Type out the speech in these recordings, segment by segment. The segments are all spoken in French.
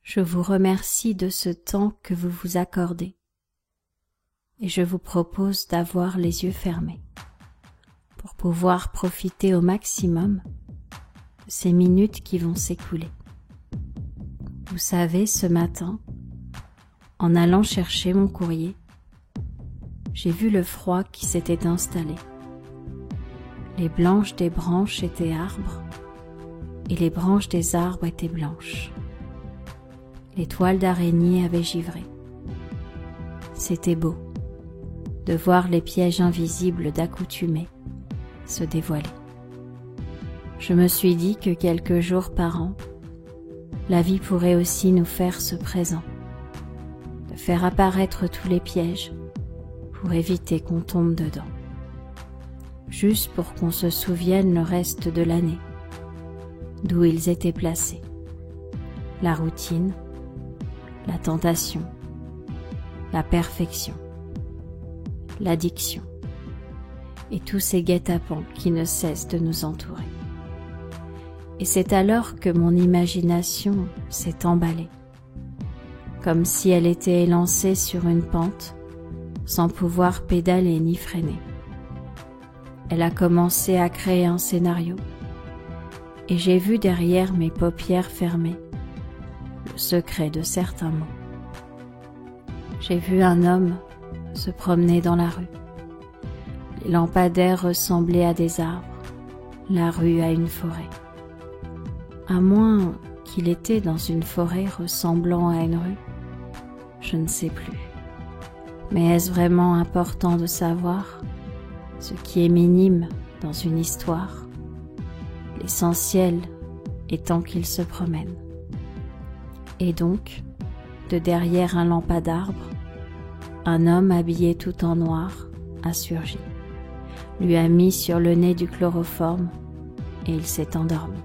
je vous remercie de ce temps que vous vous accordez et je vous propose d'avoir les yeux fermés pour pouvoir profiter au maximum de ces minutes qui vont s'écouler. Vous savez, ce matin, en allant chercher mon courrier, j'ai vu le froid qui s'était installé. Les blanches des branches étaient arbres et les branches des arbres étaient blanches. Les toiles d'araignée avaient givré. C'était beau de voir les pièges invisibles d'accoutumés se dévoiler. Je me suis dit que quelques jours par an, la vie pourrait aussi nous faire ce présent, de faire apparaître tous les pièges pour éviter qu'on tombe dedans, juste pour qu'on se souvienne le reste de l'année, d'où ils étaient placés. La routine, la tentation, la perfection, l'addiction et tous ces guet-apens qui ne cessent de nous entourer. Et c'est alors que mon imagination s'est emballée, comme si elle était élancée sur une pente, sans pouvoir pédaler ni freiner. Elle a commencé à créer un scénario, et j'ai vu derrière mes paupières fermées le secret de certains mots. J'ai vu un homme se promener dans la rue. Les lampadaires ressemblaient à des arbres, la rue à une forêt. À moins qu'il était dans une forêt ressemblant à une rue, je ne sais plus. Mais est-ce vraiment important de savoir ce qui est minime dans une histoire, l'essentiel étant qu'il se promène? Et donc, de derrière un lampadaire, un homme habillé tout en noir a surgi, lui a mis sur le nez du chloroforme et il s'est endormi.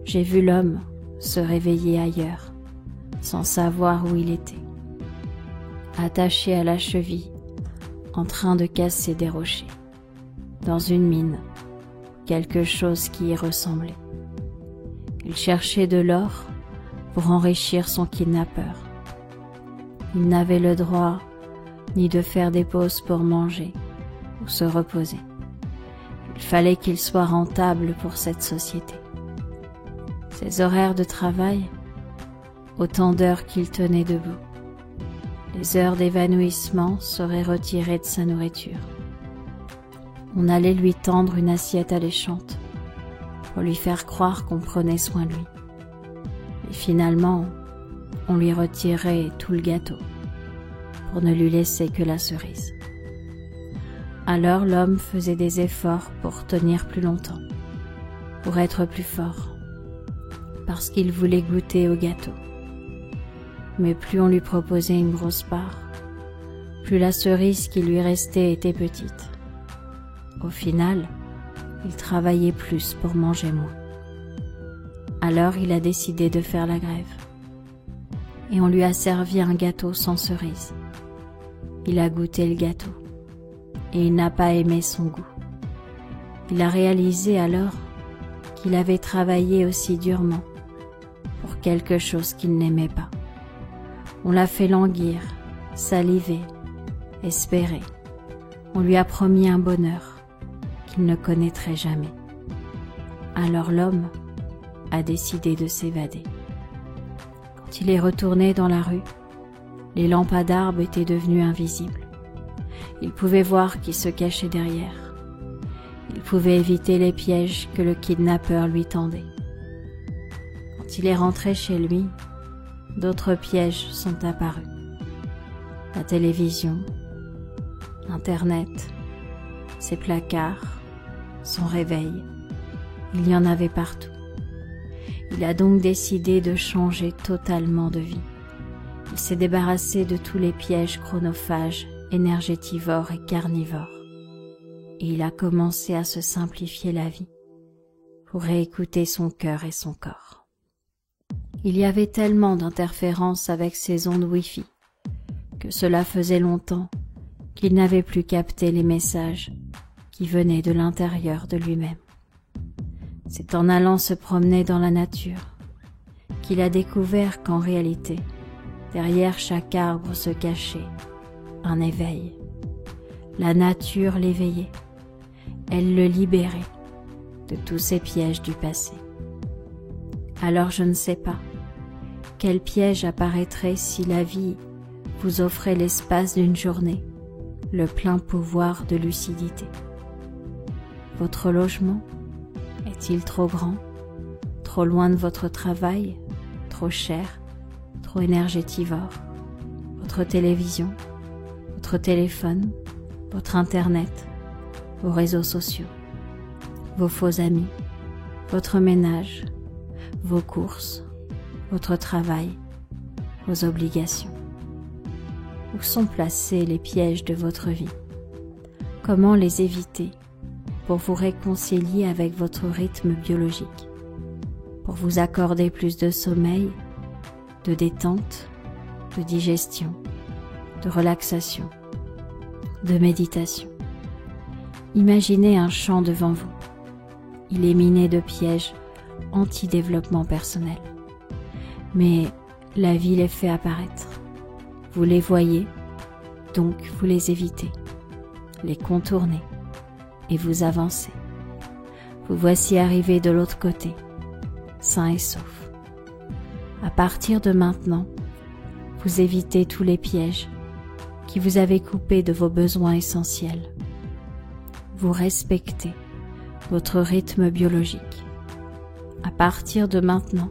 J'ai vu l'homme se réveiller ailleurs, sans savoir où il était, attaché à la cheville, en train de casser des rochers, dans une mine, quelque chose qui y ressemblait. Il cherchait de l'or pour enrichir son kidnappeur. Il n'avait le droit ni de faire des pauses pour manger ou se reposer. Il fallait qu'il soit rentable pour cette société. Ses horaires de travail, autant d'heures qu'il tenait debout. Les heures d'évanouissement seraient retirées de sa nourriture. On allait lui tendre une assiette alléchante pour lui faire croire qu'on prenait soin de lui. Et finalement, on lui retirait tout le gâteau pour ne lui laisser que la cerise. Alors l'homme faisait des efforts pour tenir plus longtemps, pour être plus fort, parce qu'il voulait goûter au gâteau. Mais plus on lui proposait une grosse part, plus la cerise qui lui restait était petite. Au final, il travaillait plus pour manger moins. Alors il a décidé de faire la grève. Et on lui a servi un gâteau sans cerise. Il a goûté le gâteau, et il n'a pas aimé son goût. Il a réalisé alors qu'il avait travaillé aussi durement pour quelque chose qu'il n'aimait pas. On l'a fait languir, saliver, espérer. On lui a promis un bonheur qu'il ne connaîtrait jamais. Alors l'homme a décidé de s'évader. Quand il est retourné dans la rue, les lampadaires étaient devenus invisibles. Il pouvait voir qui se cachait derrière. Il pouvait éviter les pièges que le kidnappeur lui tendait. Quand il est rentré chez lui, d'autres pièges sont apparus. La télévision, Internet, ses placards, son réveil, il y en avait partout. Il a donc décidé de changer totalement de vie. Il s'est débarrassé de tous les pièges chronophages, énergétivores et carnivores. Et il a commencé à se simplifier la vie pour réécouter son cœur et son corps. Il y avait tellement d'interférences avec ces ondes Wi-Fi que cela faisait longtemps qu'il n'avait plus capté les messages qui venaient de l'intérieur de lui-même. C'est en allant se promener dans la nature qu'il a découvert qu'en réalité, derrière chaque arbre se cachait un éveil. La nature l'éveillait, elle le libérait de tous ces pièges du passé. Alors je ne sais pas quel piège apparaîtrait si la vie vous offrait l'espace d'une journée, le plein pouvoir de lucidité. Votre logement est-il trop grand, trop loin de votre travail, trop cher, trop énergétivore? Votre télévision, votre téléphone, votre internet, vos réseaux sociaux, vos faux amis, votre ménage, vos courses, votre travail, vos obligations. Où sont placés les pièges de votre vie? Comment les éviter pour vous réconcilier avec votre rythme biologique, pour vous accorder plus de sommeil, de détente, de digestion, de relaxation, de méditation? Imaginez un champ devant vous. Il est miné de pièges anti-développement personnel. Mais la vie les fait apparaître. Vous les voyez, donc vous les évitez, les contournez et vous avancez. Vous voici arrivé de l'autre côté, sain et sauf. À partir de maintenant, vous évitez tous les pièges qui vous avaient coupé de vos besoins essentiels. Vous respectez votre rythme biologique. À partir de maintenant,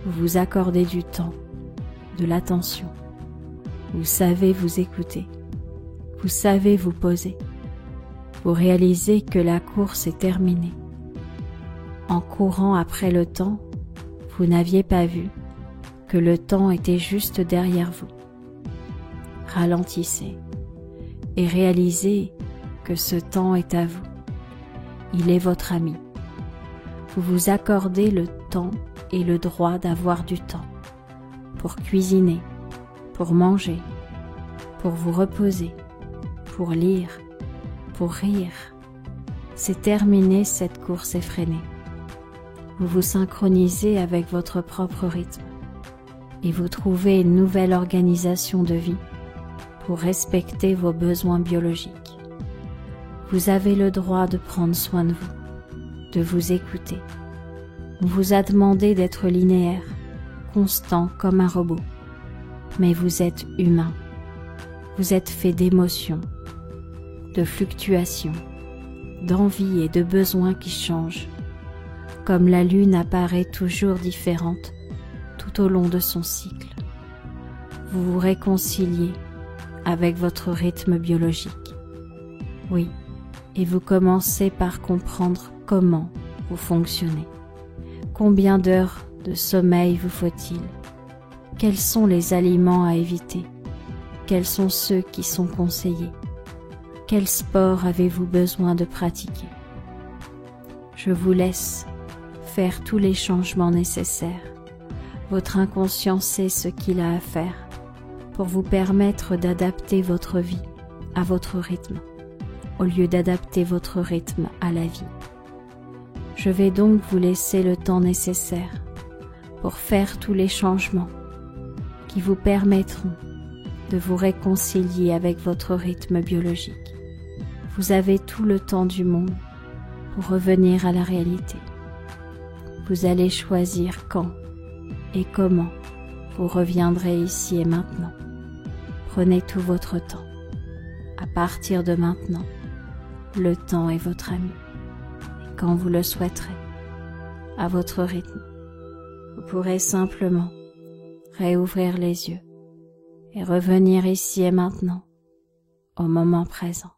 vous vous accordez du temps, de l'attention. Vous savez vous écouter. Vous savez vous poser. Vous réalisez que la course est terminée. En courant après le temps, vous n'aviez pas vu que le temps était juste derrière vous. Ralentissez et réalisez que ce temps est à vous. Il est votre ami. Vous vous accordez le temps et le droit d'avoir du temps pour cuisiner, pour manger, pour vous reposer, pour lire, pour rire. C'est terminé cette course effrénée. Vous vous synchronisez avec votre propre rythme et vous trouvez une nouvelle organisation de vie pour respecter vos besoins biologiques. Vous avez le droit de prendre soin de vous, de vous écouter. On vous a demandé d'être linéaire, constant comme un robot. Mais vous êtes humain. Vous êtes fait d'émotions, de fluctuations, d'envies et de besoins qui changent. Comme la lune apparaît toujours différente tout au long de son cycle. Vous vous réconciliez avec votre rythme biologique. Oui, et vous commencez par comprendre comment vous fonctionnez. Combien d'heures de sommeil vous faut-il? Quels sont les aliments à éviter? Quels sont ceux qui sont conseillés? Quel sport avez-vous besoin de pratiquer? Je vous laisse faire tous les changements nécessaires. Votre inconscient sait ce qu'il a à faire pour vous permettre d'adapter votre vie à votre rythme, au lieu d'adapter votre rythme à la vie. Je vais donc vous laisser le temps nécessaire pour faire tous les changements qui vous permettront de vous réconcilier avec votre rythme biologique. Vous avez tout le temps du monde pour revenir à la réalité. Vous allez choisir quand et comment vous reviendrez ici et maintenant. Prenez tout votre temps. À partir de maintenant, le temps est votre ami. Et quand vous le souhaiterez, à votre rythme, vous pourrez simplement réouvrir les yeux et revenir ici et maintenant, au moment présent.